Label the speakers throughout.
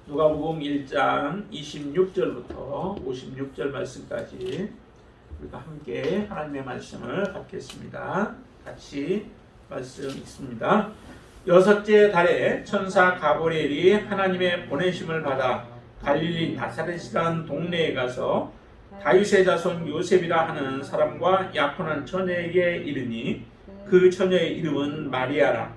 Speaker 1: 누가복음 1장 26절부터 56절 말씀까지 우리가 함께 하나님의 말씀을 받겠습니다. 같이 말씀 읽습니다. 여섯째 달에 천사 가브리엘이 하나님의 보내심을 받아 갈릴리 나사렛이라는 동네에 가서 다윗의 자손 요셉이라 하는 사람과 약혼한 처녀에게 이르니 그 처녀의 이름은 마리아라.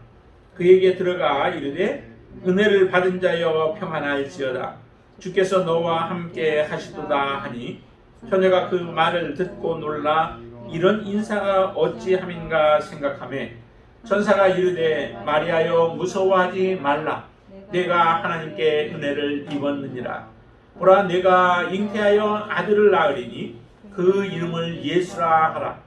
Speaker 1: 그에게 들어가 이르되 은혜를 받은 자여 평안할지어다. 주께서 너와 함께 하시도다 하니 처녀가 그 말을 듣고 놀라 이런 인사가 어찌함인가 생각하매 천사가 이르되 마리아여 무서워하지 말라. 내가 하나님께 은혜를 입었느니라. 보라 내가 잉태하여 아들을 낳으리니 그 이름을 예수라 하라.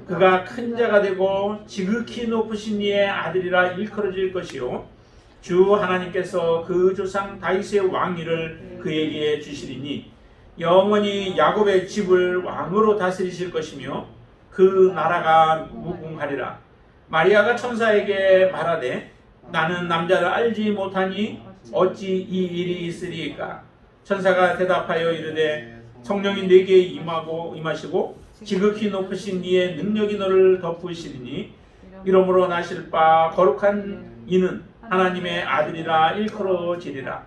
Speaker 1: 그가 큰 자가 되고 지극히 높으신 이의 아들이라 일컬어질 것이요 주 하나님께서 그 조상 다윗의 왕위를 그에게 주시리니 영원히 야곱의 집을 왕으로 다스리실 것이며 그 나라가 무궁하리라. 마리아가 천사에게 말하되 나는 남자를 알지 못하니 어찌 이 일이 있으리이까. 천사가 대답하여 이르되 성령이 네게 임하시고 지극히 높으신 이의 능력이 너를 덮으시리니 이러므로 나실 바 거룩한 이는 하나님의 아들이라 일컬어지리라.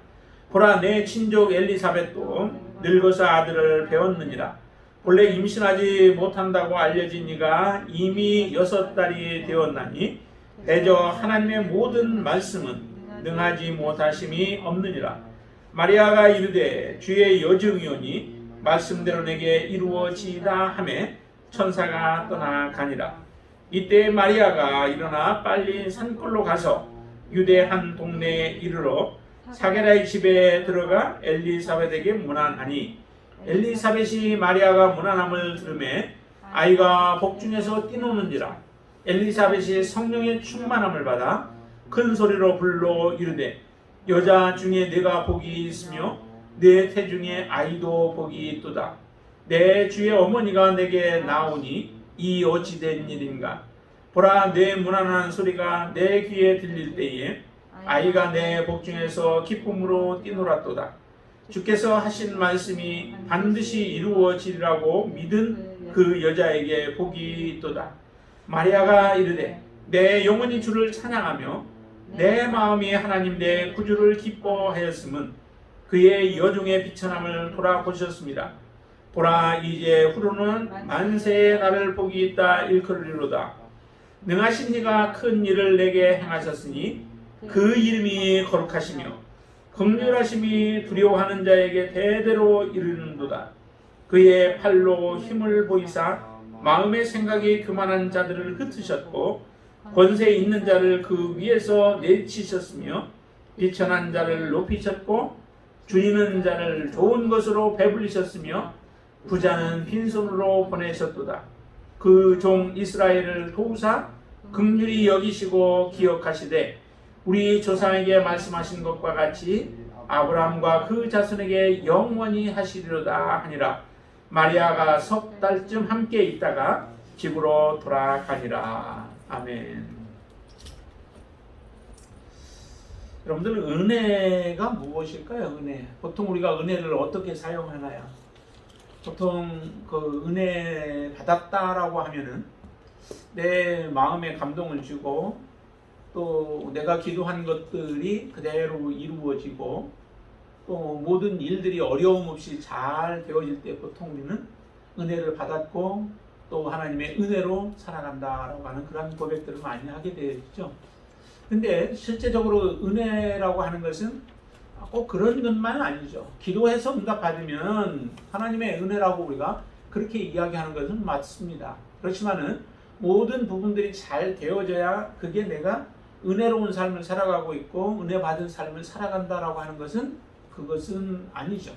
Speaker 1: 보라 내 친족 엘리사벳도 늙어서 아들을 배웠느니라. 본래 임신하지 못한다고 알려진 이가 이미 6달이 되었나니 대저 하나님의 모든 말씀은 능하지 못하심이 없느니라. 마리아가 이르되 주의 여정이오니 말씀대로 내게 이루어지이다 하매 천사가 떠나가니라. 이때 마리아가 일어나 빨리 산골로 가서 유대 한 동네에 이르러 사게라의 집에 들어가 엘리사벳에게 문안하니 엘리사벳이 마리아가 문안함을 들으매 아이가 복중에서 뛰노는지라. 엘리사벳이 성령의 충만함을 받아 큰 소리로 불러 이르되 여자 중에 내가 복이 있으며 내 태중에 아이도 복이 있도다. 내 주의 어머니가 내게 나오니 이 어찌 된 일인가. 보라 내 문안한 소리가 내 귀에 들릴 때에 아이가 내 복중에서 기쁨으로 뛰놀았도다. 주께서 하신 말씀이 반드시 이루어지리라고 믿은 그 여자에게 복이 있도다. 마리아가 이르되 내 영혼이 주를 찬양하며 내 마음이 하나님 내 구주를 기뻐하였음은 그의 여종의 비천함을 돌아보셨습니다. 보라 이제 후로는 만세의 나를 복이 있다 일컬으리로다. 능하신 이가 큰 일을 내게 행하셨으니 그 이름이 거룩하시며 긍휼하심이 두려워하는 자에게 대대로 이르는도다. 그의 팔로 힘을 보이사 마음의 생각이 교만한 자들을 흩으셨고 권세 있는 자를 그 위에서 내치셨으며 비천한 자를 높이셨고 줄이는 자를 좋은 것으로 배불리셨으며 부자는 빈손으로 보내셨도다. 그 종 이스라엘을 도우사 긍휼히 여기시고 기억하시되 우리 조상에게 말씀하신 것과 같이 아브라함과 그 자손에게 영원히 하시리로다 하니라. 마리아가 10달쯤 함께 있다가 집으로 돌아가니라. 아멘. 여러분들 은혜가 무엇일까요? 은혜. 보통 우리가 은혜를 어떻게 사용하나요? 보통 그 은혜 받았다라고 하면은 내 마음에 감동을 주고 또 내가 기도한 것들이 그대로 이루어지고 또 모든 일들이 어려움 없이 잘 되어질 때 보통 우리는 은혜를 받았고 또 하나님의 은혜로 살아간다라고 하는 그런 고백들을 많이 하게 되죠. 근데 실제적으로 은혜라고 하는 것은 꼭 그런 것만 아니죠. 기도해서 응답 받으면 하나님의 은혜라고 우리가 그렇게 이야기하는 것은 맞습니다. 그렇지만은 모든 부분들이 잘 되어져야 그게 내가 은혜로운 삶을 살아가고 있고 은혜 받은 삶을 살아간다라고 하는 것은 그것은 아니죠.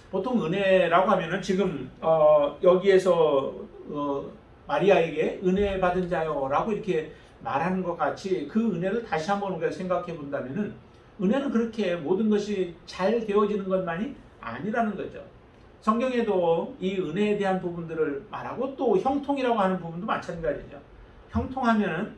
Speaker 1: 보통 은혜라고 하면은 지금 여기에서 마리아에게 은혜 받은 자요라고 이렇게 말하는 것 같이 그 은혜를 다시 한번 우리가 생각해 본다면은 은혜는 그렇게 모든 것이 잘 되어지는 것만이 아니라는 거죠. 성경에도 이 은혜에 대한 부분들을 말하고 또 형통이라고 하는 부분도 마찬가지죠. 형통하면은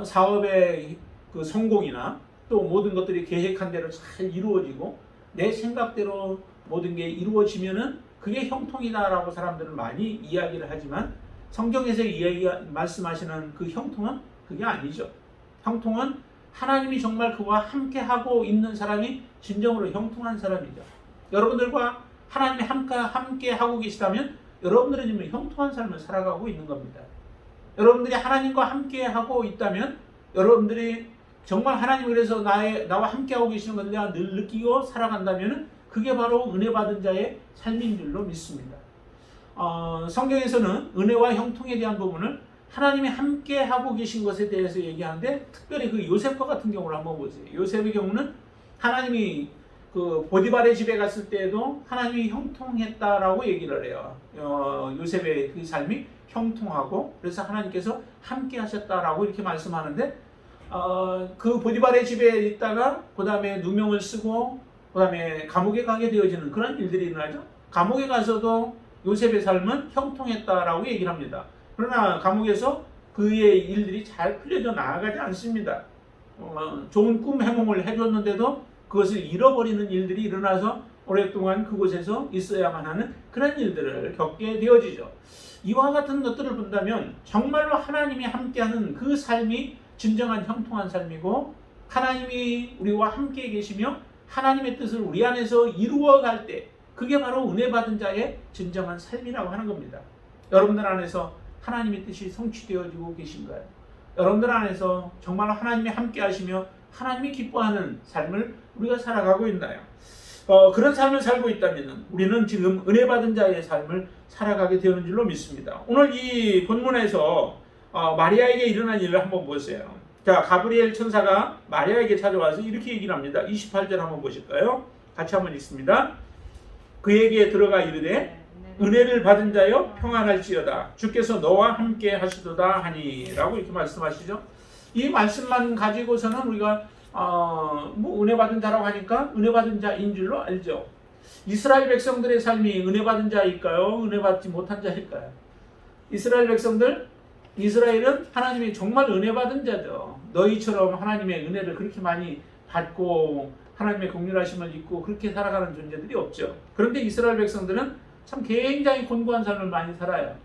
Speaker 1: 사업의 그 성공이나 또 모든 것들이 계획한 대로 잘 이루어지고 내 생각대로 모든 게 이루어지면은 그게 형통이다라고 사람들은 많이 이야기를 하지만 성경에서 말씀하시는 그 형통은 그게 아니죠. 형통은 하나님이 정말 그와 함께하고 있는 사람이 진정으로 형통한 사람이죠. 여러분들과 하나님이 함께하고 계시다면 여러분들은 지금 형통한 삶을 살아가고 있는 겁니다. 여러분들이 하나님과 함께하고 있다면 여러분들이 정말 하나님이 그래서 나와 함께하고 계시는 것을 내가 늘 느끼고 살아간다면 그게 바로 은혜 받은 자의 삶인 줄로 믿습니다. 성경에서는 은혜와 형통에 대한 부분을 하나님이 함께하고 계신 것에 대해서 얘기하는데 특별히 그 요셉과 같은 경우를 한번 보세요. 요셉의 경우는 하나님이 그 보디발의 집에 갔을 때에도 하나님이 형통했다라고 얘기를 해요. 요셉의 그 삶이 형통하고 그래서 하나님께서 함께 하셨다라고 이렇게 말씀하는데 그 보디발의 집에 있다가 그 다음에 누명을 쓰고 그 다음에 감옥에 가게 되어지는 그런 일들이 일어나죠. 감옥에 가서도 요셉의 삶은 형통했다라고 얘기를 합니다. 그러나 감옥에서 그의 일들이 잘 풀려져 나아가지 않습니다. 좋은 꿈 해몽을 해줬는데도 그것을 잃어버리는 일들이 일어나서 오랫동안 그곳에서 있어야만 하는 그런 일들을 겪게 되어지죠. 이와 같은 것들을 본다면 정말로 하나님이 함께하는 그 삶이 진정한 형통한 삶이고 하나님이 우리와 함께 계시며 하나님의 뜻을 우리 안에서 이루어갈 때 그게 바로 은혜 받은 자의 진정한 삶이라고 하는 겁니다. 여러분들 안에서 하나님의 뜻이 성취되어지고 계신가요? 여러분들 안에서 정말 하나님이 함께 하시며 하나님이 기뻐하는 삶을 우리가 살아가고 있나요? 그런 삶을 살고 있다면 우리는 지금 은혜 받은 자의 삶을 살아가게 되는 줄로 믿습니다. 오늘 이 본문에서 마리아에게 일어난 일을 한번 보세요. 자, 가브리엘 천사가 마리아에게 찾아와서 이렇게 얘기를 합니다. 28절 한번 보실까요? 같이 한번 읽습니다. 그에게 들어가 이르되 은혜를 받은 자여 평안할지어다 주께서 너와 함께 하시도다 하니 라고 이렇게 말씀하시죠. 이 말씀만 가지고서는 우리가 뭐 은혜 받은 자라고 하니까 은혜 받은 자인 줄로 알죠. 이스라엘 백성들의 삶이 은혜 받은 자일까요? 은혜 받지 못한 자일까요? 이스라엘은 하나님이 정말 은혜 받은 자죠. 너희처럼 하나님의 은혜를 그렇게 많이 받고 하나님의 긍휼하심을 입고 그렇게 살아가는 존재들이 없죠. 그런데 이스라엘 백성들은 참 굉장히 곤고한 삶을 많이 살아요.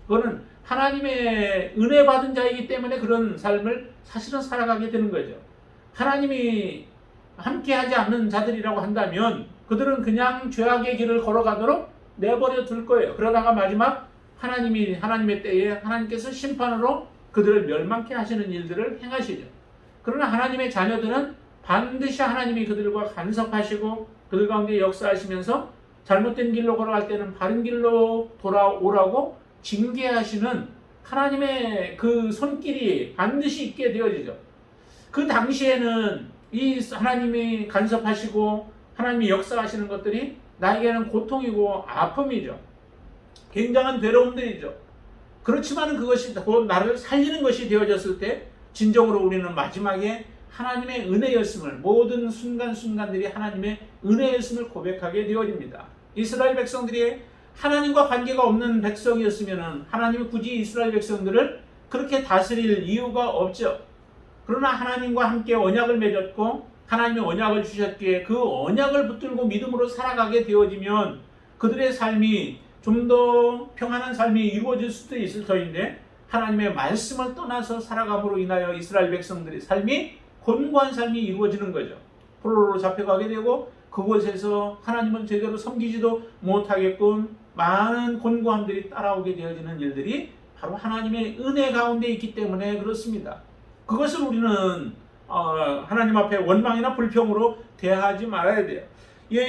Speaker 1: 그거는 하나님의 은혜 받은 자이기 때문에 그런 삶을 사실은 살아가게 되는 거죠. 하나님이 함께하지 않는 자들이라고 한다면 그들은 그냥 죄악의 길을 걸어가도록 내버려 둘 거예요. 그러다가 마지막 하나님의 때에 하나님께서 심판으로 그들을 멸망케 하시는 일들을 행하시죠. 그러나 하나님의 자녀들은 반드시 하나님이 그들과 간섭하시고 그들 가운데 역사하시면서 잘못된 길로 걸어갈 때는 바른 길로 돌아오라고 징계하시는 하나님의 그 손길이 반드시 있게 되어지죠. 그 당시에는 이 하나님이 간섭하시고 하나님이 역사하시는 것들이 나에게는 고통이고 아픔이죠. 굉장한 괴로움들이죠. 그렇지만 그것이 곧 나를 살리는 것이 되어졌을 때 진정으로 우리는 마지막에 하나님의 은혜였음을 모든 순간순간들이 하나님의 은혜였음을 고백하게 되어집니다. 이스라엘 백성들이 하나님과 관계가 없는 백성이었으면 하나님이 굳이 이스라엘 백성들을 그렇게 다스릴 이유가 없죠. 그러나 하나님과 함께 언약을 맺었고 하나님의 언약을 주셨기에 그 언약을 붙들고 믿음으로 살아가게 되어지면 그들의 삶이 좀 더 평안한 삶이 이루어질 수도 있을 터인데 하나님의 말씀을 떠나서 살아감으로 인하여 이스라엘 백성들의 삶이 곤고한 삶이 이루어지는 거죠. 포로로 잡혀가게 되고 그곳에서 하나님을 제대로 섬기지도 못하게끔 많은 곤고함들이 따라오게 되어지는 일들이 바로 하나님의 은혜 가운데 있기 때문에 그렇습니다. 그것을 우리는 하나님 앞에 원망이나 불평으로 대하지 말아야 돼요.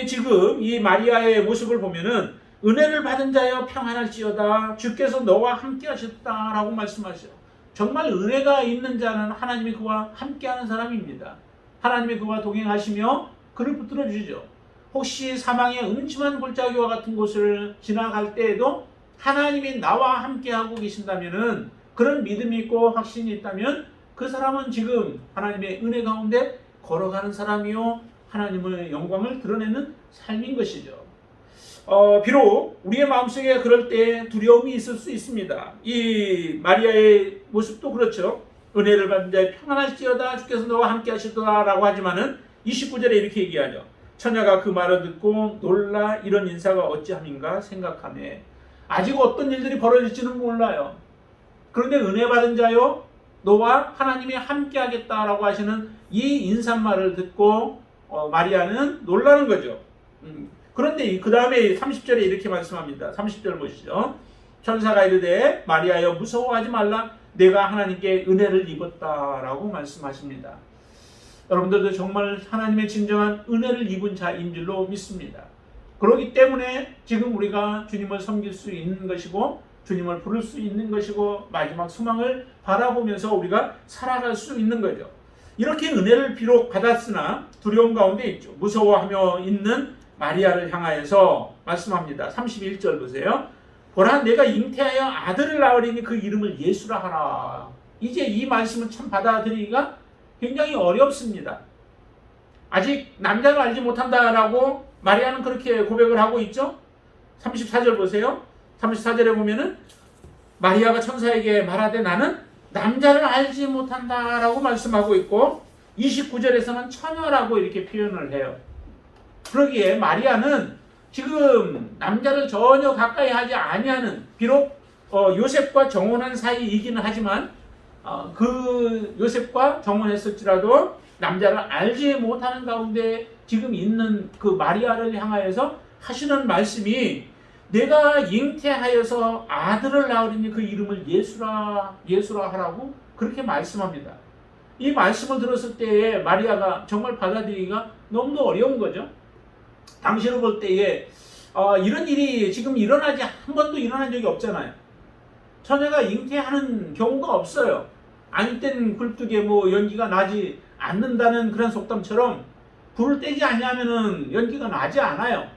Speaker 1: 지금 이 마리아의 모습을 보면은 은혜를 받은 자여 평안할지어다 주께서 너와 함께 하셨다라고 말씀하셔요. 정말 은혜가 있는 자는 하나님이 그와 함께하는 사람입니다. 하나님이 그와 동행하시며 그를 붙들어 주시죠. 혹시 사망의 음침한 골짜기와 같은 곳을 지나갈 때에도 하나님이 나와 함께하고 계신다면은 그런 믿음이 있고 확신이 있다면 그 사람은 지금 하나님의 은혜 가운데 걸어가는 사람이요 하나님의 영광을 드러내는 삶인 것이죠. 비록 우리의 마음속에 그럴 때 두려움이 있을 수 있습니다. 이 마리아의 모습도 그렇죠. 은혜를 받은 자의 평안할지어다 주께서 너와 함께 하시더라 라고 하지만은 29절에 이렇게 얘기하죠. 처녀가 그 말을 듣고 놀라 이런 인사가 어찌함인가 생각하네. 아직 어떤 일들이 벌어질지는 몰라요. 그런데 은혜 받은 자요 너와 하나님이 함께 하겠다라고 하시는 이 인사말을 듣고 마리아는 놀라는 거죠. 그런데 그 다음에 30절에 이렇게 말씀합니다. 30절 보시죠. 천사가 이르되 마리아여 무서워하지 말라 내가 하나님께 은혜를 입었다라고 말씀하십니다. 여러분들도 정말 하나님의 진정한 은혜를 입은 자인 줄로 믿습니다. 그렇기 때문에 지금 우리가 주님을 섬길 수 있는 것이고 주님을 부를 수 있는 것이고 마지막 소망을 바라보면서 우리가 살아갈 수 있는 거죠. 이렇게 은혜를 비록 받았으나 두려움 가운데 있죠. 무서워하며 있는 마리아를 향하여서 말씀합니다. 31절 보세요. 보라 내가 잉태하여 아들을 낳으리니 그 이름을 예수라 하라. 이제 이 말씀을 참 받아들이기가 굉장히 어렵습니다. 아직 남자를 알지 못한다라고 마리아는 그렇게 고백을 하고 있죠. 34절 보세요. 34절에 보면은 마리아가 천사에게 말하되 나는 남자를 알지 못한다라고 말씀하고 있고 29절에서는 처녀라고 이렇게 표현을 해요. 그러기에 마리아는 지금 남자를 전혀 가까이 하지 아니하는 비록 요셉과 정혼한 사이이기는 하지만 그 요셉과 정혼했을지라도 남자를 알지 못하는 가운데 지금 있는 그 마리아를 향하여서 하시는 말씀이 내가 잉태하여서 아들을 낳으리니 그 이름을 예수라 하라고 그렇게 말씀합니다. 이 말씀을 들었을 때에 마리아가 정말 받아들이기가 너무도 어려운 거죠. 당시로 볼 때에 이런 일이 지금 일어나지 한 번도 일어난 적이 없잖아요. 처녀가 잉태하는 경우가 없어요. 아니 땐 굴뚝에 연기가 나지 않는다는 그런 속담처럼 불을 떼지 않냐면은 연기가 나지 않아요.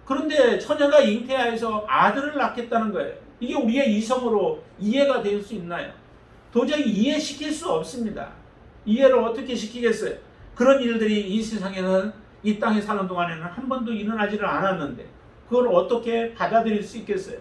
Speaker 1: 그런데 처녀가 잉태하여서 아들을 낳겠다는 거예요. 이게 우리의 이성으로 이해가 될 수 있나요? 도저히 이해시킬 수 없습니다. 이해를 어떻게 시키겠어요? 그런 일들이 이 세상에는 이 땅에 사는 동안에는 한 번도 일어나지를 않았는데 그걸 어떻게 받아들일 수 있겠어요?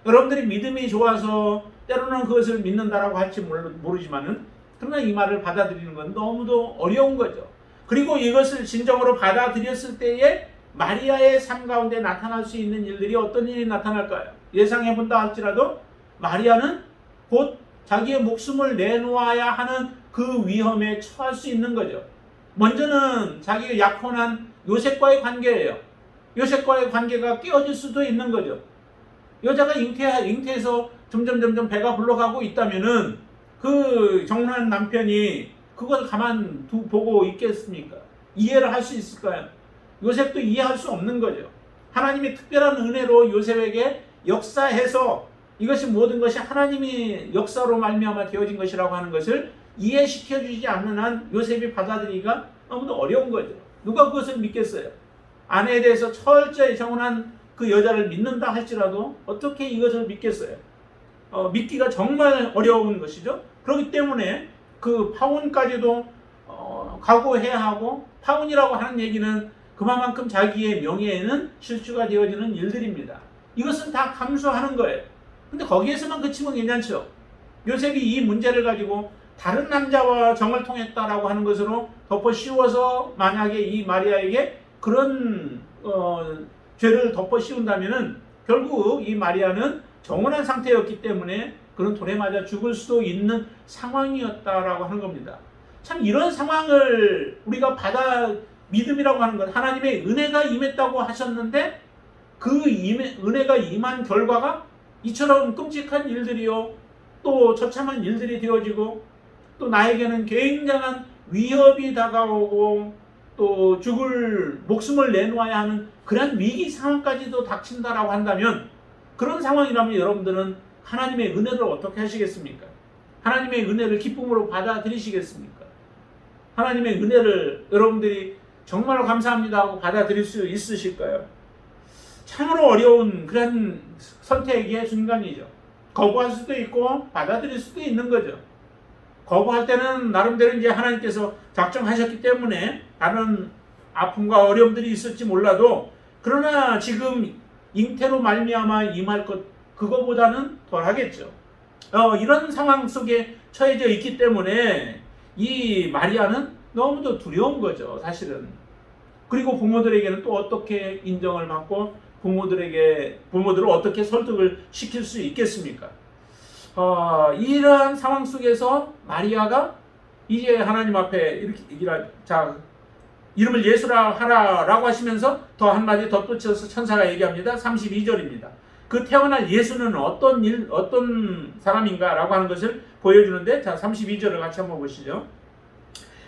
Speaker 1: 여러분들이 믿음이 좋아서 때로는 그것을 믿는다라고 할지 모르지만은 그러나 이 말을 받아들이는 건 너무도 어려운 거죠. 그리고 이것을 진정으로 받아들였을 때에 마리아의 삶 가운데 나타날 수 있는 일들이 어떤 일이 나타날까요? 예상해본다 할지라도 마리아는 곧 자기의 목숨을 내놓아야 하는 그 위험에 처할 수 있는 거죠. 먼저는 자기가 약혼한 요셉과의 관계예요. 요셉과의 관계가 깨어질 수도 있는 거죠. 여자가 잉태해서 점점 배가 불러가고 있다면은 그 정혼한 남편이 그걸 가만 보고 있겠습니까? 이해를 할 수 있을까요? 요셉도 이해할 수 없는 거죠. 하나님이 특별한 은혜로 요셉에게 역사해서 이것이 모든 것이 하나님이 역사로 말미암아 되어진 것이라고 하는 것을 이해시켜주지 않는 한 요셉이 받아들이기가 너무도 어려운 거죠. 누가 그것을 믿겠어요? 아내에 대해서 철저히 정혼한 그 여자를 믿는다 할지라도 어떻게 이것을 믿겠어요? 믿기가 정말 어려운 것이죠. 그렇기 때문에 그 파혼까지도 각오해야 하고, 파혼이라고 하는 얘기는 그만큼 자기의 명예에는 실추가 되어지는 일들입니다. 이것은 다 감수하는 거예요. 근데 거기에서만 그치면 괜찮죠. 요셉이 이 문제를 가지고 다른 남자와 정을 통했다라고 하는 것으로 덮어 씌워서 만약에 이 마리아에게 그런 죄를 덮어 씌운다면은 결국 이 마리아는 정혼한 상태였기 때문에 그런 돌에 맞아 죽을 수도 있는 상황이었다라고 하는 겁니다. 참 이런 상황을 우리가 믿음이라고 하는 것, 하나님의 은혜가 임했다고 하셨는데 그 은혜가 임한 결과가 이처럼 끔찍한 일들이요, 또 처참한 일들이 되어지고, 또 나에게는 굉장한 위협이 다가오고 또 죽을 목숨을 내놓아야 하는 그런 위기 상황까지도 닥친다라고 한다면, 그런 상황이라면 여러분들은 하나님의 은혜를 어떻게 하시겠습니까? 하나님의 은혜를 기쁨으로 받아들이시겠습니까? 하나님의 은혜를 여러분들이 정말 감사합니다 하고 받아들일 수 있으실까요? 참으로 어려운 그런 선택의 순간이죠. 거부할 수도 있고 받아들일 수도 있는 거죠. 거부할 때는 나름대로 이제 하나님께서 작정하셨기 때문에 다른 아픔과 어려움들이 있을지 몰라도, 그러나 지금 잉태로 말미암아 임할 것, 그거보다는 덜하겠죠. 이런 상황 속에 처해져 있기 때문에 이 마리아는 너무도 두려운 거죠, 사실은. 그리고 부모들에게는 또 어떻게 인정을 받고 부모들을 어떻게 설득을 시킬 수 있겠습니까? 이러한 상황 속에서 마리아가 이제 하나님 앞에 이렇게 이름을 예수라 하라라고 하시면서 더 한마디 덧붙여서 천사가 얘기합니다. 32절입니다. 그 태어날 예수는 어떤 사람인가라고 하는 것을 보여주는데, 자 32절을 같이 한번 보시죠.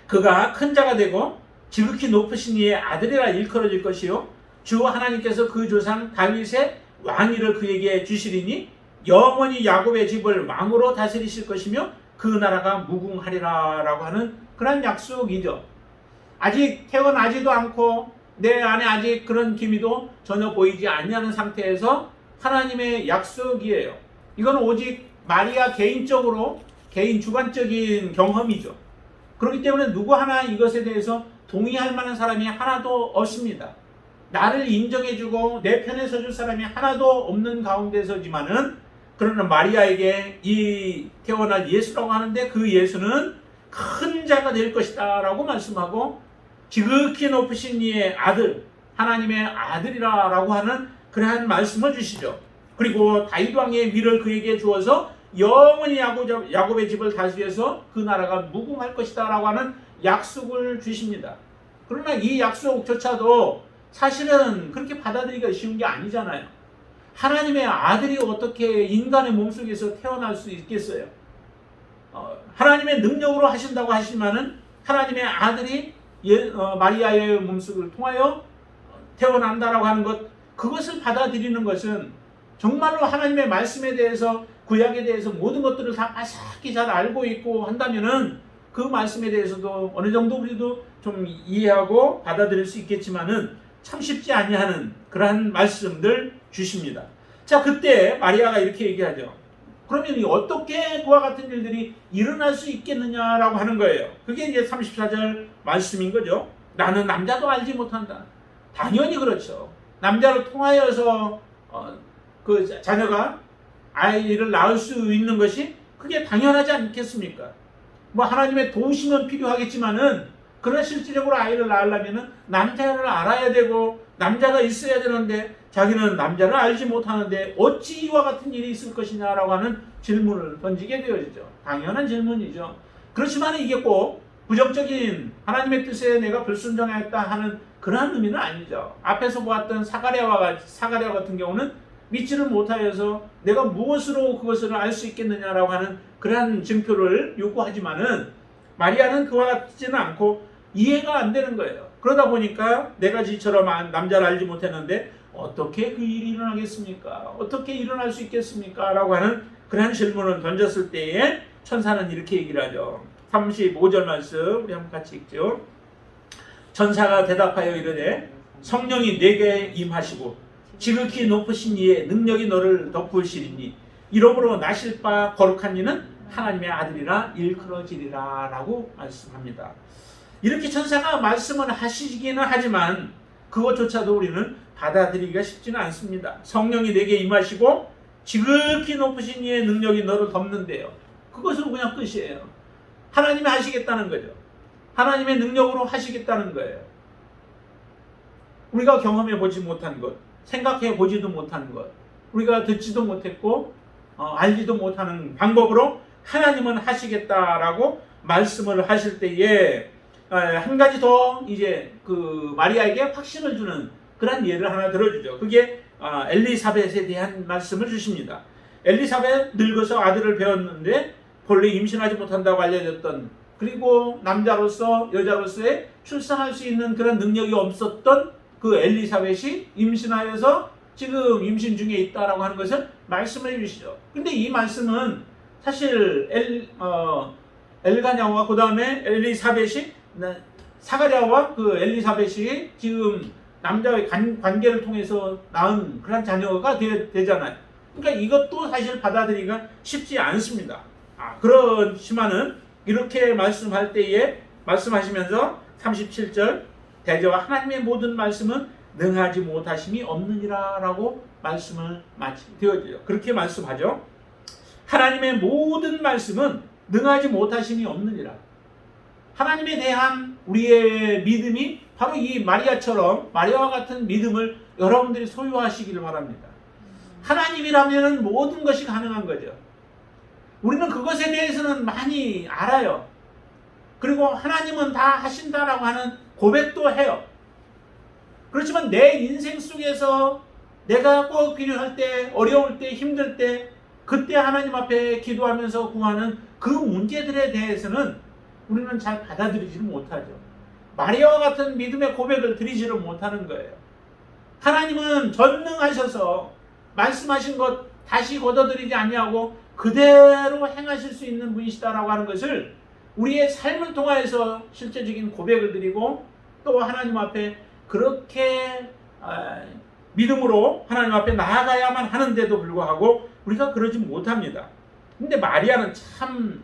Speaker 1: 그가 큰 자가 되고 지극히 높으신 이의 아들이라 일컬어질 것이요 주 하나님께서 그 조상 다윗의 왕위를 그에게 주시리니 영원히 야곱의 집을 왕으로 다스리실 것이며 그 나라가 무궁하리라 라고 하는 그런 약속이죠. 아직 태어나지도 않고 내 안에 아직 그런 기미도 전혀 보이지 않는 상태에서 하나님의 약속이에요. 이건 오직 마리아 개인적으로 개인 주관적인 경험이죠. 그렇기 때문에 누구 하나 이것에 대해서 동의할 만한 사람이 하나도 없습니다. 나를 인정해주고 내 편에 서줄 사람이 하나도 없는 가운데서지만은, 그러나 마리아에게 이 태어날 예수라고 하는데 그 예수는 큰 자가 될 것이다 라고 말씀하고 지극히 높으신 이의 아들, 하나님의 아들이라 라고 하는 그러한 말씀을 주시죠. 그리고 다윗 왕의 위를 그에게 주어서 영원히 야곱의 집을 다스려서 그 나라가 무궁할 것이다 라고 하는 약속을 주십니다. 그러나 이 약속조차도 사실은 그렇게 받아들이기가 쉬운 게 아니잖아요. 하나님의 아들이 어떻게 인간의 몸속에서 태어날 수 있겠어요? 하나님의 능력으로 하신다고 하시면은 하나님의 아들이 마리아의 몸속을 통하여 태어난다라고 하는 것, 그것을 받아들이는 것은 정말로 하나님의 말씀에 대해서, 구약에 대해서 모든 것들을 다 바삭히 잘 알고 있고 한다면은 그 말씀에 대해서도 어느 정도 우리도 좀 이해하고 받아들일 수 있겠지만은 참 쉽지 아니하는 그러한 말씀들 주십니다. 자, 그때 마리아가 이렇게 얘기하죠. 그러면 어떻게 그와 같은 일들이 일어날 수 있겠느냐라고 하는 거예요. 그게 이제 34절 말씀인 거죠. 나는 남자도 알지 못한다. 당연히 그렇죠. 남자를 통하여서 그 자녀가 아이를 낳을 수 있는 것이 그게 당연하지 않겠습니까? 뭐 하나님의 도우심은 필요하겠지만은, 그러나 실질적으로 아이를 낳으려면 남자를 알아야 되고 남자가 있어야 되는데 자기는 남자를 알지 못하는데 어찌 이와 같은 일이 있을 것이냐라고 하는 질문을 던지게 되어지죠. 당연한 질문이죠. 그렇지만 이게 꼭 부정적인 하나님의 뜻에 내가 불순종하였다 하는 그러한 의미는 아니죠. 앞에서 보았던 사가랴와 같은 경우는 믿지를 못하여서 내가 무엇으로 그것을 알 수 있겠느냐라고 하는 그러한 증표를 요구하지만은, 마리아는 그와 같지는 않고 이해가 안 되는 거예요. 그러다 보니까 내가 지처럼 남자를 알지 못했는데 어떻게 그 일이 일어나겠습니까? 어떻게 일어날 수 있겠습니까? 라고 하는 그러한 질문을 던졌을 때에 천사는 이렇게 얘기를 하죠. 35절 말씀 우리 한번 같이 읽죠. 천사가 대답하여 이르되 성령이 내게 임하시고 지극히 높으신 이의 능력이 너를 덮으시리니 이러므로 나실 바 거룩한 이는 하나님의 아들이라 일컬어지리라 라고 말씀합니다. 이렇게 천사가 말씀을 하시기는 하지만 그것조차도 우리는 받아들이기가 쉽지는 않습니다. 성령이 내게 임하시고 지극히 높으신 이의 능력이 너를 덮는데요. 그것으로 그냥 끝이에요. 하나님이 하시겠다는 거죠. 하나님의 능력으로 하시겠다는 거예요. 우리가 경험해 보지 못한 것, 생각해 보지도 못한 것, 우리가 듣지도 못했고 알지도 못하는 방법으로 하나님은 하시겠다라고 말씀을 하실 때에 한 가지 더 이제 그 마리아에게 확신을 주는 그런 예를 하나 들어주죠. 그게 엘리사벳에 대한 말씀을 주십니다. 엘리사벳 늙어서 아들을 배웠는데 본래 임신하지 못한다고 알려졌던, 그리고 남자로서 여자로서의 출산할 수 있는 그런 능력이 없었던 그 엘리사벳이 임신하여서 지금 임신 중에 있다라고 하는 것을 말씀해 주시죠. 근데 이 말씀은 사실 엘가냐와 그 다음에 엘리사벳이, 사가랴와 그 엘리사벳이 지금 남자의 관계를 통해서 낳은 그런 자녀가 되잖아요. 그러니까 이것도 사실 받아들이기가 쉽지 않습니다. 그렇지만은 이렇게 말씀할 때에 말씀하시면서 37절 대저와 하나님의 모든 말씀은 능하지 못하심이 없느니라 라고 말씀을 되어져요. 그렇게 말씀하죠. 하나님의 모든 말씀은 능하지 못하심이 없느니라. 하나님에 대한 우리의 믿음이 바로 이 마리아처럼 마리아와 같은 믿음을 여러분들이 소유하시기를 바랍니다. 하나님이라면 모든 것이 가능한 거죠. 우리는 그것에 대해서는 많이 알아요. 그리고 하나님은 다 하신다라고 하는 고백도 해요. 그렇지만 내 인생 속에서 내가 꼭 필요할 때, 어려울 때, 힘들 때, 그때 하나님 앞에 기도하면서 구하는 그 문제들에 대해서는 우리는 잘 받아들이지를 못하죠. 마리아와 같은 믿음의 고백을 드리지를 못하는 거예요. 하나님은 전능하셔서 말씀하신 것 다시 거둬들이지 아니하고 그대로 행하실 수 있는 분이시다라고 하는 것을 우리의 삶을 통하여서 실제적인 고백을 드리고 또 하나님 앞에 그렇게 믿음으로 하나님 앞에 나아가야만 하는데도 불구하고 우리가 그러지 못합니다. 근데 마리아는 참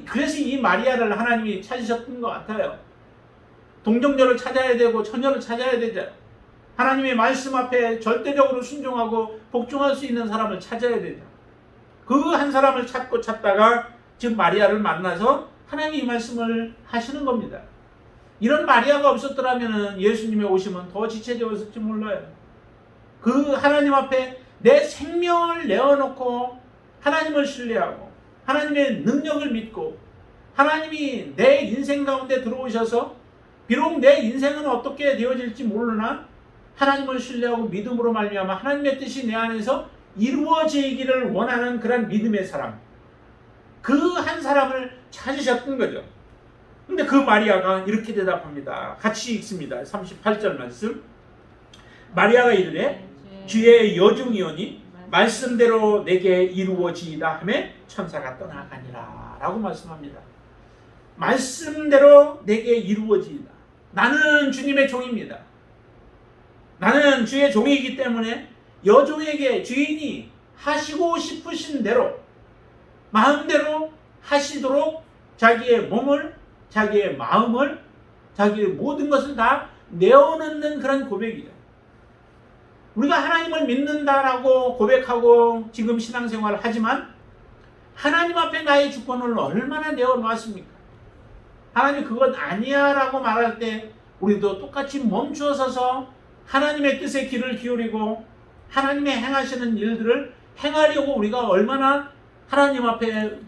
Speaker 1: 그래서 이 마리아를 하나님이 찾으셨던 것 같아요. 동정녀를 찾아야 되고 처녀를 찾아야 되죠. 하나님의 말씀 앞에 절대적으로 순종하고 복종할 수 있는 사람을 찾아야 되죠. 그 한 사람을 찾다가 지금 마리아를 만나서 하나님이 이 말씀을 하시는 겁니다. 이런 마리아가 없었더라면 예수님의 오심은 더 지체되었을지 몰라요. 그 하나님 앞에 내 생명을 내어놓고 하나님을 신뢰하고 하나님의 능력을 믿고 하나님이 내 인생 가운데 들어오셔서 비록 내 인생은 어떻게 되어질지 모르나 하나님을 신뢰하고 믿음으로 말미암아 하나님의 뜻이 내 안에서 이루어지기를 원하는 그런 믿음의 사람, 그 한 사람을 찾으셨던 거죠. 근데 그 마리아가 이렇게 대답합니다. 같이 읽습니다. 38절 말씀. 마리아가 이르되 주의 여종이오니 말씀대로 내게 이루어지이다 하매 천사가 떠나가니라 라고 말씀합니다. 말씀대로 내게 이루어지이다. 나는 주님의 종입니다. 나는 주의 종이기 때문에 여종에게 주인이 하시고 싶으신 대로 마음대로 하시도록 자기의 몸을, 자기의 마음을, 자기의 모든 것을 다 내어놓는 그런 고백이에요. 우리가 하나님을 믿는다라고 고백하고 지금 신앙생활을 하지만 하나님 앞에 나의 주권을 얼마나 내어놓았습니까? 하나님 그건 아니야 라고 말할 때 우리도 똑같이 멈추어 서서 하나님의 뜻에 귀를 기울이고 하나님의 행하시는 일들을 행하려고 우리가 얼마나 하나님 앞에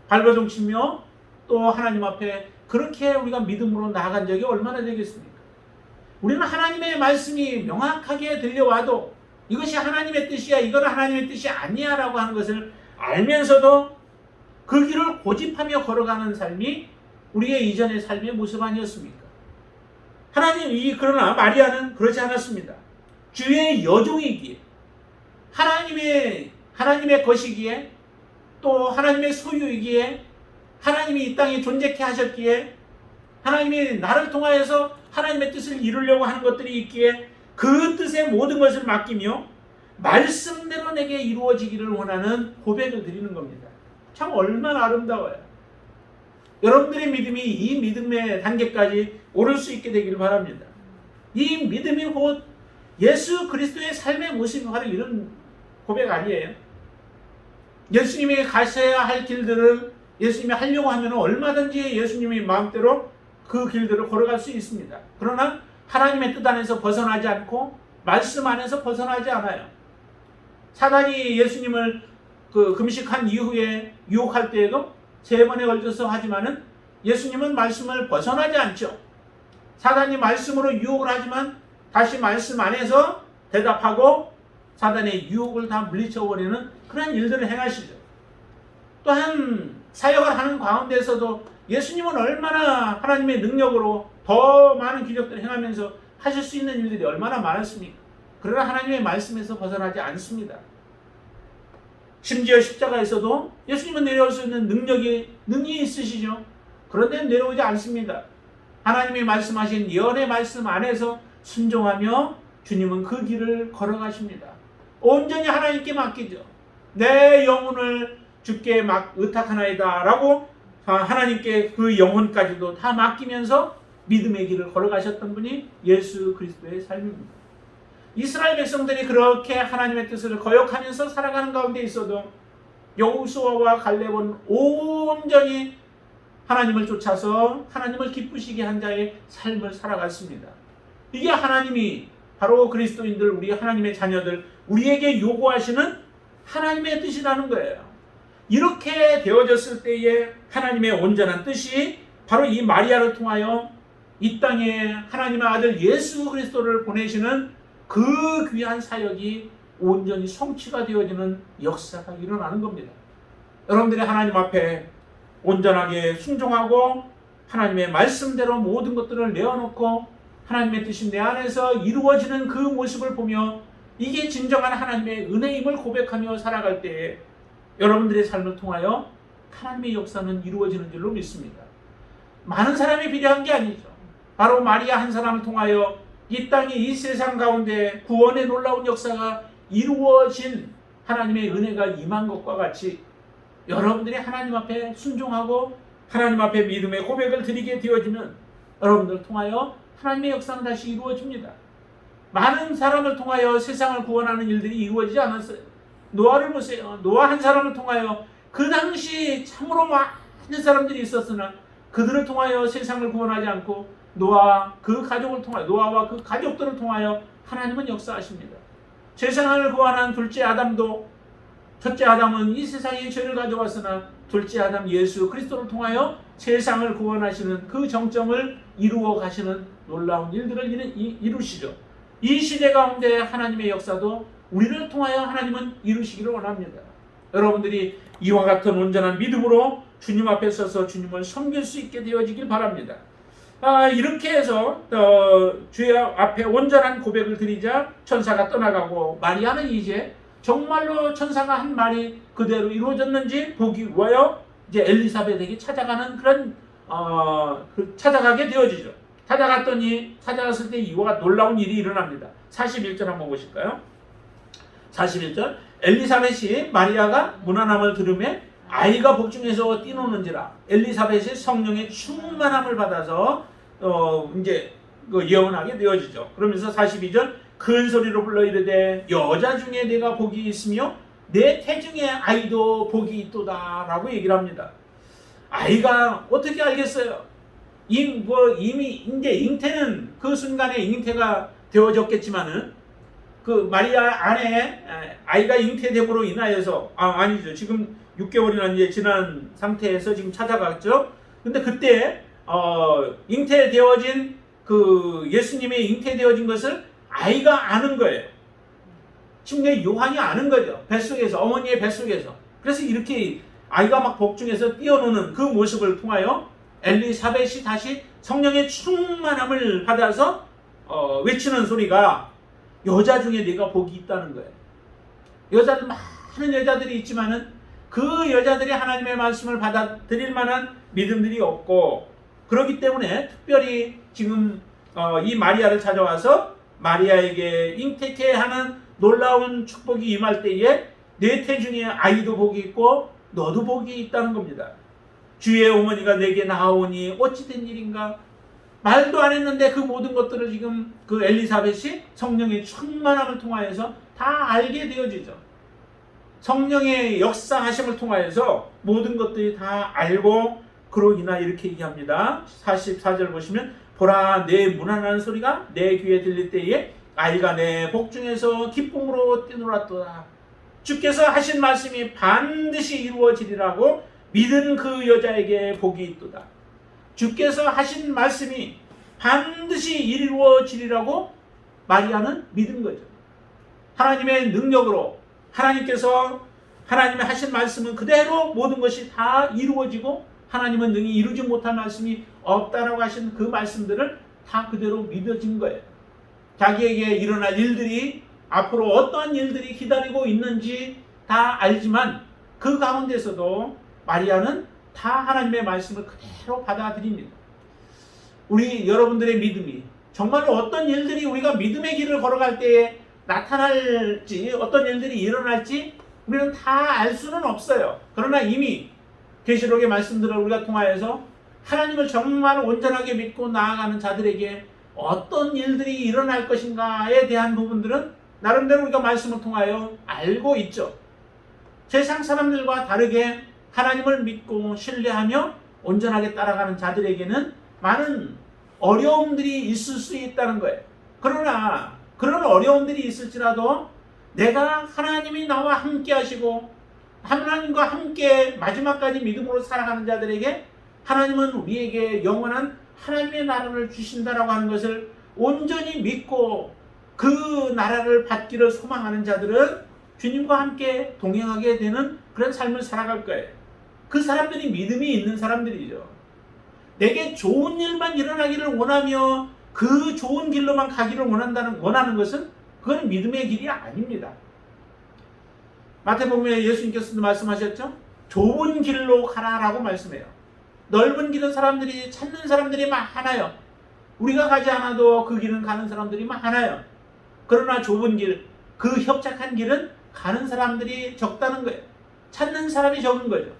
Speaker 1: 발버둥치며 또 하나님 앞에 그렇게 우리가 믿음으로 나아간 적이 얼마나 되겠습니까? 우리는 하나님의 말씀이 명확하게 들려와도 이것이 하나님의 뜻이야, 이건 하나님의 뜻이 아니야 라고 하는 것을 알면서도 그 길을 고집하며 걸어가는 삶이 우리의 이전의 삶의 모습 아니었습니까? 그러나 마리아는 그렇지 않았습니다. 주의 여종이기에 하나님의 것이기에 또 하나님의 소유이기에 하나님이 이 땅에 존재케 하셨기에 하나님이 나를 통하여서 하나님의 뜻을 이루려고 하는 것들이 있기에 그 뜻에 모든 것을 맡기며 말씀대로 내게 이루어지기를 원하는 고백을 드리는 겁니다. 참 얼마나 아름다워요. 여러분들의 믿음이 이 믿음의 단계까지 오를 수 있게 되기를 바랍니다. 이 믿음이 곧 예수 그리스도의 삶의 모습이 바로 이런 고백 아니에요? 예수님이 가셔야 할 길들을 예수님이 하려고 하면 얼마든지 예수님이 마음대로 그 길들을 걸어갈 수 있습니다. 그러나 하나님의 뜻 안에서 벗어나지 않고 말씀 안에서 벗어나지 않아요. 사단이 예수님을 금식한 이후에 유혹할 때에도 3번에 걸쳐서 하지만은 예수님은 말씀을 벗어나지 않죠. 사단이 말씀으로 유혹을 하지만 다시 말씀 안에서 대답하고 사단의 유혹을 다 물리쳐버리는 그런 일들을 행하시죠. 또한 사역을 하는 가운데서도 예수님은 얼마나 하나님의 능력으로 더 많은 기적들을 행하면서 하실 수 있는 일들이 얼마나 많았습니까? 그러나 하나님의 말씀에서 벗어나지 않습니다. 심지어 십자가에서도 예수님은 내려올 수 있는 능이 있으시죠. 그런데 내려오지 않습니다. 하나님이 말씀하신 예언의 말씀 안에서 순종하며 주님은 그 길을 걸어가십니다. 온전히 하나님께 맡기죠. 내 영혼을 주께 의탁하나이다 라고 하나님께 그 영혼까지도 다 맡기면서 믿음의 길을 걸어가셨던 분이 예수 그리스도의 삶입니다. 이스라엘 백성들이 그렇게 하나님의 뜻을 거역하면서 살아가는 가운데 있어도 여호수아와 갈렙은 온전히 하나님을 쫓아서 하나님을 기쁘시게 한 자의 삶을 살아갔습니다. 이게 하나님이 바로 그리스도인들, 우리 하나님의 자녀들, 우리에게 요구하시는 하나님의 뜻이라는 거예요. 이렇게 되어졌을 때에 하나님의 온전한 뜻이 바로 이 마리아를 통하여 이 땅에 하나님의 아들 예수 그리스도를 보내시는 그 귀한 사역이 온전히 성취가 되어지는 역사가 일어나는 겁니다. 여러분들이 하나님 앞에 온전하게 순종하고 하나님의 말씀대로 모든 것들을 내어놓고 하나님의 뜻이 내 안에서 이루어지는 그 모습을 보며 이게 진정한 하나님의 은혜임을 고백하며 살아갈 때에 여러분들의 삶을 통하여 하나님의 역사는 이루어지는 줄로 믿습니다. 많은 사람이 필요한 게 아니죠. 바로 마리아 한 사람을 통하여 이 땅에 이 세상 가운데 구원의 놀라운 역사가 이루어진 하나님의 은혜가 임한 것과 같이 여러분들이 하나님 앞에 순종하고 하나님 앞에 믿음의 고백을 드리게 되어지면 여러분들을 통하여 하나님의 역사는 다시 이루어집니다. 많은 사람을 통하여 세상을 구원하는 일들이 이루어지지 않았어요. 노아를 보세요. 노아 한 사람을 통하여 그 당시 참으로 많은 사람들이 있었으나 그들을 통하여 세상을 구원하지 않고 노아와 그 가족들을 통하여 하나님은 역사하십니다. 세상을 구원한 둘째 아담도, 첫째 아담은 이 세상에 죄를 가져왔으나 둘째 아담 예수 그리스도를 통하여 세상을 구원하시는 그 정점을 이루어 가시는 놀라운 일들을 이루시죠. 이 시대 가운데 하나님의 역사도 우리를 통하여 하나님은 이루시기를 원합니다. 여러분들이 이와 같은 온전한 믿음으로 주님 앞에 서서 주님을 섬길 수 있게 되어지길 바랍니다. 이렇게 해서 주의 앞에 온전한 고백을 드리자 천사가 떠나가고 마리아는 이제 정말로 천사가 한 말이 그대로 이루어졌는지 보기 위하여 이제 엘리사벳에게 찾아가는 그런 찾아가게 되어지죠. 찾아갔을 때 이와 놀라운 일이 일어납니다. 41절 한번 보실까요? 41절 엘리사벳이 마리아가 문안함을 들으매 아이가 복중에서 뛰노는지라. 엘리사벳이 성령의 충만함을 받아서 이제 예언하게 되어지죠. 그러면서 42절 큰 소리로 불러 이르되 여자 중에 내가 복이 있으며 내 태중에 아이도 복이 있도다 라고 얘기를 합니다. 아이가 어떻게 알겠어요? 이미 이제 잉태는 그 순간에 잉태가 되어졌겠지만은 그 마리아 안에 아이가 잉태됨으로 인하여서 아니죠. 지금 6개월이나 이제 지난 상태에서 지금 찾아갔죠. 근데 그때 잉태되어진 그 예수님의 잉태되어진 것을 아이가 아는 거예요. 침례 요한이 아는 거죠. 뱃속에서, 어머니의 뱃속에서. 그래서 이렇게 아이가 막 복중에서 뛰어노는 그 모습을 통하여 엘리사벳이 다시 성령의 충만함을 받아서 외치는 소리가 여자 중에 내가 복이 있다는 거예요. 많은 여자들이 있지만은 그 여자들이 하나님의 말씀을 받아들일 만한 믿음들이 없고, 그렇기 때문에 특별히 지금 이 마리아를 찾아와서 마리아에게 잉태케 하는 놀라운 축복이 임할 때에 내 태중에 아이도 복이 있고 너도 복이 있다는 겁니다. 주의 어머니가 내게 나아오니 어찌 된 일인가? 말도 안 했는데 그 모든 것들을 지금 그 엘리사벳이 성령의 충만함을 통하여서 다 알게 되어지죠. 성령의 역사하심을 통하여서 모든 것들이 다 알고, 그로 인하 이렇게 얘기합니다. 44절 보시면 보라 내 문안하는 소리가 내 귀에 들릴 때에 아이가 내 복중에서 기쁨으로 뛰놀았도다. 주께서 하신 말씀이 반드시 이루어지리라고 믿은 그 여자에게 복이 있도다. 주께서 하신 말씀이 반드시 이루어지리라고 마리아는 믿은 거죠. 하나님의 능력으로 하나님께서 하나님의 하신 말씀은 그대로 모든 것이 다 이루어지고 하나님은 능히 이루지 못할 말씀이 없다라고 하신 그 말씀들을 다 그대로 믿어진 거예요. 자기에게 일어날 일들이 앞으로 어떠한 일들이 기다리고 있는지 다 알지만 그 가운데서도 마리아는 다 하나님의 말씀을 그대로 받아들입니다. 우리 여러분들의 믿음이 정말로 어떤 일들이 우리가 믿음의 길을 걸어갈 때에 나타날지, 어떤 일들이 일어날지 우리는 다 알 수는 없어요. 그러나 이미 계시록의 말씀들을 우리가 통하여서 하나님을 정말 온전하게 믿고 나아가는 자들에게 어떤 일들이 일어날 것인가에 대한 부분들은 나름대로 우리가 말씀을 통하여 알고 있죠. 세상 사람들과 다르게 하나님을 믿고 신뢰하며 온전하게 따라가는 자들에게는 많은 어려움들이 있을 수 있다는 거예요. 그러나 그런 어려움들이 있을지라도 내가 하나님이 나와 함께 하시고 하나님과 함께 마지막까지 믿음으로 살아가는 자들에게 하나님은 우리에게 영원한 하나님의 나라를 주신다라고 하는 것을 온전히 믿고 그 나라를 받기를 소망하는 자들은 주님과 함께 동행하게 되는 그런 삶을 살아갈 거예요. 그 사람들이 믿음이 있는 사람들이죠. 내게 좋은 일만 일어나기를 원하며 그 좋은 길로만 가기를 원하는 것은 그건 믿음의 길이 아닙니다. 마태복음에 예수님께서도 말씀하셨죠. 좁은 길로 가라라고 말씀해요. 넓은 길은 사람들이 찾는 사람들이 많아요. 우리가 가지 않아도 그 길은 가는 사람들이 많아요. 그러나 좁은 길, 그 협착한 길은 가는 사람들이 적다는 거예요. 찾는 사람이 적은 거죠.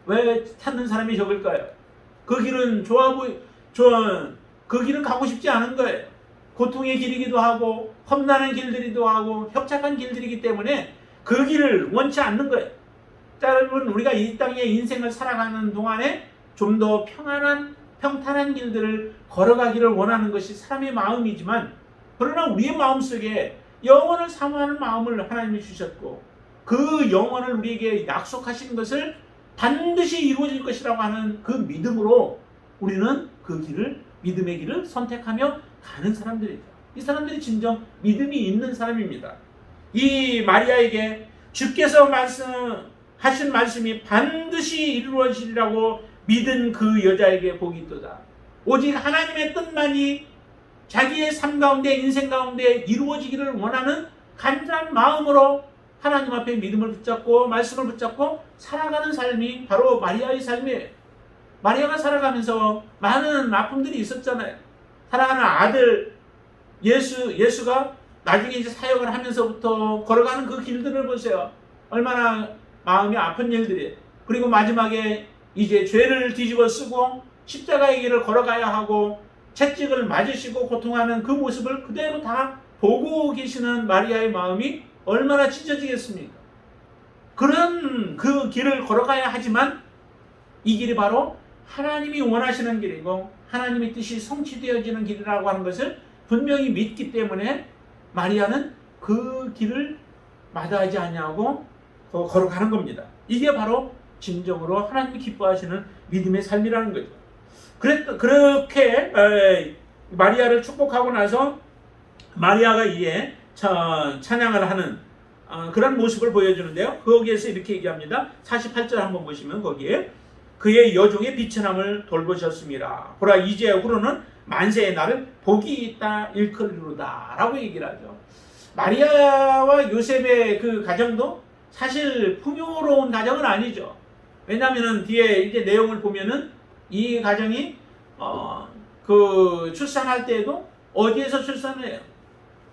Speaker 1: 왜 찾는 사람이 적을까요? 그 길은 그 길은 가고 싶지 않은 거예요. 고통의 길이기도 하고 험난한 길들이기도 하고 협착한 길들이기 때문에 그 길을 원치 않는 거예요. 여러분, 우리가 이 땅에 인생을 살아가는 동안에 좀 더 평탄한 길들을 걸어가기를 원하는 것이 사람의 마음이지만, 그러나 우리의 마음속에 영원을 사모하는 마음을 하나님이 주셨고 그 영원을 우리에게 약속하신 것을 반드시 이루어질 것이라고 하는 그 믿음으로 우리는 그 길을, 믿음의 길을 선택하며 가는 사람들이죠. 이 사람들이 진정 믿음이 있는 사람입니다. 이 마리아에게 주께서 하신 말씀이 반드시 이루어지리라고 믿은 그 여자에게 복이 있도다. 오직 하나님의 뜻만이 자기의 삶 가운데, 인생 가운데 이루어지기를 원하는 간절한 마음으로 하나님 앞에 믿음을 붙잡고 말씀을 붙잡고 살아가는 삶이 바로 마리아의 삶이에요. 마리아가 살아가면서 많은 아픔들이 있었잖아요. 사랑하는 아들 예수가 나중에 이제 사역을 하면서부터 걸어가는 그 길들을 보세요. 얼마나 마음이 아픈 일들이에요. 그리고 마지막에 이제 죄를 뒤집어 쓰고 십자가의 길을 걸어가야 하고 채찍을 맞으시고 고통하는 그 모습을 그대로 다 보고 계시는 마리아의 마음이 얼마나 찢어지겠습니까? 그런 그 길을 걸어가야 하지만 이 길이 바로 하나님이 원하시는 길이고 하나님의 뜻이 성취되어지는 길이라고 하는 것을 분명히 믿기 때문에 마리아는 그 길을 마다하지 않냐고 걸어가는 겁니다. 이게 바로 진정으로 하나님이 기뻐하시는 믿음의 삶이라는 거죠. 그렇게 마리아를 축복하고 나서 마리아가 이에 찬양을 하는 그런 모습을 보여주는데요. 거기에서 이렇게 얘기합니다. 48절 한번 보시면 거기에 그의 여종의 비천함을 돌보셨습니다. 보라 이제 후로는 만세의 날을 복이 있다 일컬이로다 라고 얘기를 하죠. 마리아와 요셉의 그 가정도 사실 풍요로운 가정은 아니죠. 왜냐하면 뒤에 이제 내용을 보면은 이 가정이 그 출산할 때에도 어디에서 출산을 해요?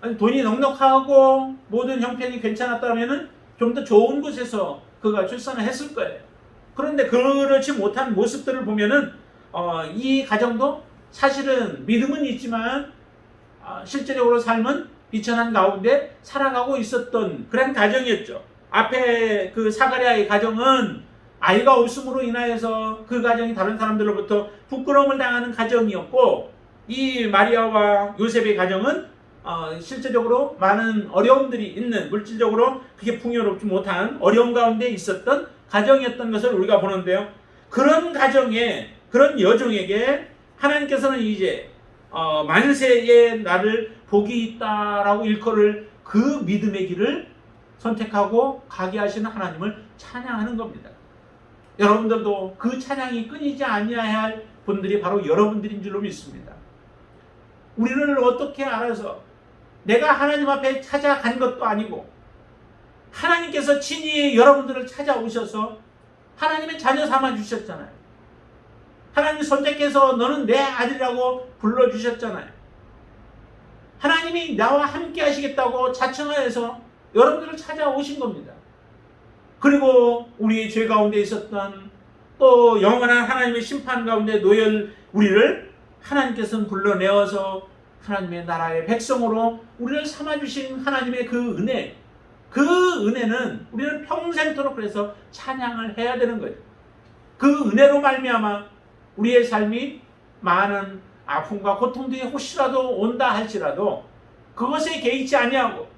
Speaker 1: 아니, 돈이 넉넉하고 모든 형편이 괜찮았다면은 좀 더 좋은 곳에서 그가 출산을 했을 거예요. 그런데 그렇지 못한 모습들을 보면은 이 가정도 사실은 믿음은 있지만 실제적으로 삶은 비천한 가운데 살아가고 있었던 그런 가정이었죠. 앞에 그 사가랴의 가정은 아이가 없음으로 인하여서 그 가정이 다른 사람들로부터 부끄러움을 당하는 가정이었고, 이 마리아와 요셉의 가정은 실제적으로 많은 어려움들이 있는, 물질적으로 그게 풍요롭지 못한 어려움 가운데 있었던 가정이었던 것을 우리가 보는데요. 그런 가정에, 그런 여종에게 하나님께서는 이제 만세의 날을 복이 있다라고 일컬을 그 믿음의 길을 선택하고 가게 하시는 하나님을 찬양하는 겁니다. 여러분들도 그 찬양이 끊이지 아니해야 할 분들이 바로 여러분들인 줄로 믿습니다. 우리를 어떻게 알아서 내가 하나님 앞에 찾아간 것도 아니고 하나님께서 친히 여러분들을 찾아오셔서 하나님의 자녀 삼아 주셨잖아요. 하나님 선택해서 너는 내 아들이라고 불러주셨잖아요. 하나님이 나와 함께 하시겠다고 자청하여서 여러분들을 찾아오신 겁니다. 그리고 우리의 죄 가운데 있었던 또 영원한 하나님의 심판 가운데 놓여 우리를 하나님께서는 불러내어서 하나님의 나라의 백성으로 우리를 삼아주신 하나님의 그 은혜, 그 은혜는 우리는 평생토록 그래서 찬양을 해야 되는 거예요. 그 은혜로 말미암아 우리의 삶이 많은 아픔과 고통들이 혹시라도 온다 할지라도 그것에 개의치 아니하고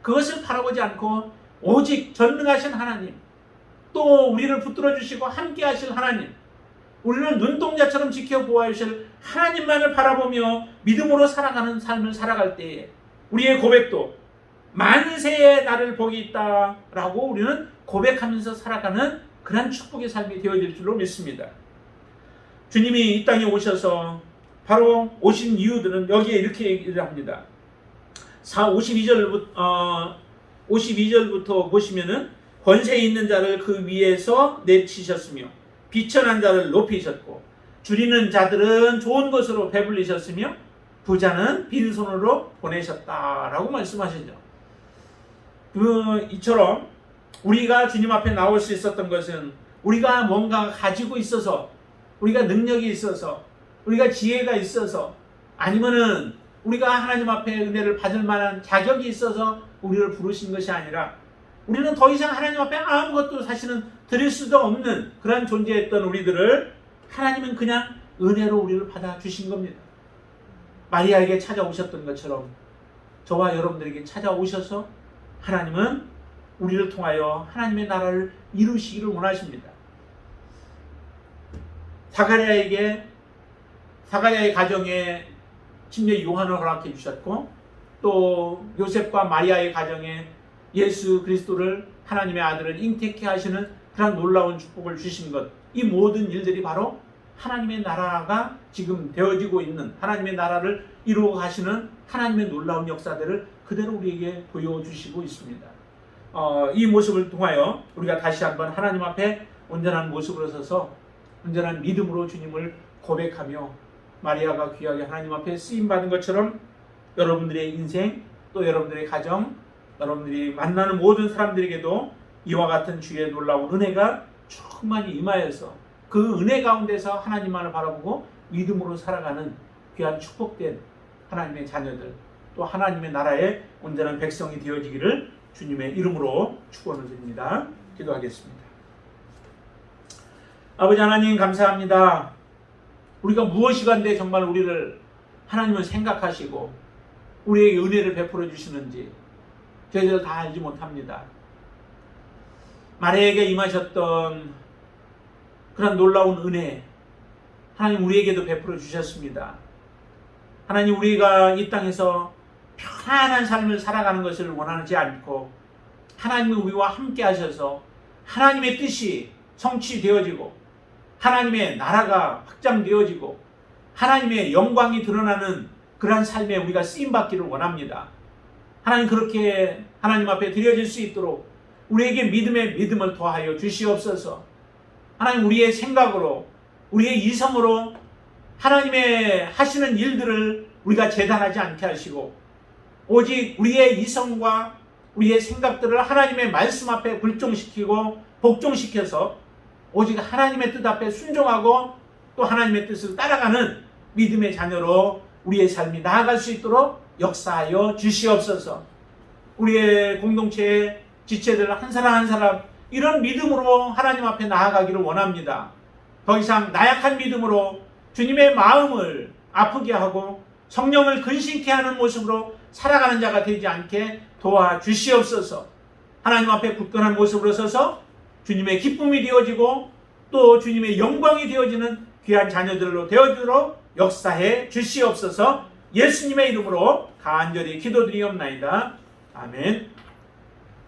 Speaker 1: 그것을 바라보지 않고 오직 전능하신 하나님, 또 우리를 붙들어 주시고 함께 하실 하나님, 우리를 눈동자처럼 지켜보아 주실 하나님만을 바라보며 믿음으로 살아가는 삶을 살아갈 때에 우리의 고백도 만세의 나를 복이 있다라고 우리는 고백하면서 살아가는 그런 축복의 삶이 되어질 줄로 믿습니다. 주님이 이 땅에 오셔서 바로 오신 이유들은 여기에 이렇게 얘기를 합니다. 52절부터 보시면은 권세 있는 자를 그 위에서 내치셨으며 비천한 자를 높이셨고 줄이는 자들은 좋은 것으로 배불리셨으며 부자는 빈손으로 보내셨다라고 말씀하시죠. 이처럼 우리가 주님 앞에 나올 수 있었던 것은 우리가 뭔가 가지고 있어서, 우리가 능력이 있어서, 우리가 지혜가 있어서, 아니면은 우리가 하나님 앞에 은혜를 받을 만한 자격이 있어서 우리를 부르신 것이 아니라 우리는 더 이상 하나님 앞에 아무것도 사실은 드릴 수도 없는 그런 존재였던 우리들을 하나님은 그냥 은혜로 우리를 받아주신 겁니다. 마리아에게 찾아오셨던 것처럼 저와 여러분들에게 찾아오셔서 하나님은 우리를 통하여 하나님의 나라를 이루시기를 원하십니다. 사가랴의 가정에 침례 요한을 허락해 주셨고, 또 요셉과 마리아의 가정에 예수 그리스도를 하나님의 아들을 잉태케 하시는 그런 놀라운 축복을 주신 것, 이 모든 일들이 바로 하나님의 나라가 지금 되어지고 있는, 하나님의 나라를 이루어 가시는 하나님의 놀라운 역사들을 그대로 우리에게 보여주시고 있습니다. 이 모습을 통하여 우리가 다시 한번 하나님 앞에 온전한 모습으로 서서 온전한 믿음으로 주님을 고백하며 마리아가 귀하게 하나님 앞에 쓰임받은 것처럼 여러분들의 인생, 또 여러분들의 가정, 여러분들이 만나는 모든 사람들에게도 이와 같은 주의 놀라운 은혜가 충만히 임하여서 그 은혜 가운데서 하나님만을 바라보고 믿음으로 살아가는 귀한 축복된 하나님의 자녀들, 또 하나님의 나라의 온전한 백성이 되어지기를 주님의 이름으로 축원을 드립니다. 기도하겠습니다. 아버지 하나님 감사합니다. 우리가 무엇이 간데 정말 우리를 하나님을 생각하시고 우리에게 은혜를 베풀어 주시는지 저희들 다 알지 못합니다. 마리아에게 임하셨던 그런 놀라운 은혜 하나님 우리에게도 베풀어 주셨습니다. 하나님 우리가 이 땅에서 편안한 삶을 살아가는 것을 원하지 않고 하나님이 우리와 함께 하셔서 하나님의 뜻이 성취되어지고 하나님의 나라가 확장되어지고 하나님의 영광이 드러나는 그러한 삶에 우리가 쓰임받기를 원합니다. 하나님 그렇게 하나님 앞에 드려질 수 있도록 우리에게 믿음의 믿음을 더하여 주시옵소서. 하나님 우리의 생각으로 우리의 이성으로 하나님의 하시는 일들을 우리가 재단하지 않게 하시고 오직 우리의 이성과 우리의 생각들을 하나님의 말씀 앞에 불종시키고 복종시켜서 오직 하나님의 뜻 앞에 순종하고 또 하나님의 뜻을 따라가는 믿음의 자녀로 우리의 삶이 나아갈 수 있도록 역사하여 주시옵소서. 우리의 공동체의 지체들 한 사람 한 사람 이런 믿음으로 하나님 앞에 나아가기를 원합니다. 더 이상 나약한 믿음으로 주님의 마음을 아프게 하고 성령을 근심케 하는 모습으로 살아가는 자가 되지 않게 도와주시옵소서. 하나님 앞에 굳건한 모습으로 서서 주님의 기쁨이 되어지고 또 주님의 영광이 되어지는 귀한 자녀들로 되어지도록 역사해 주시옵소서. 예수님의 이름으로 간절히 기도드리옵나이다. 아멘.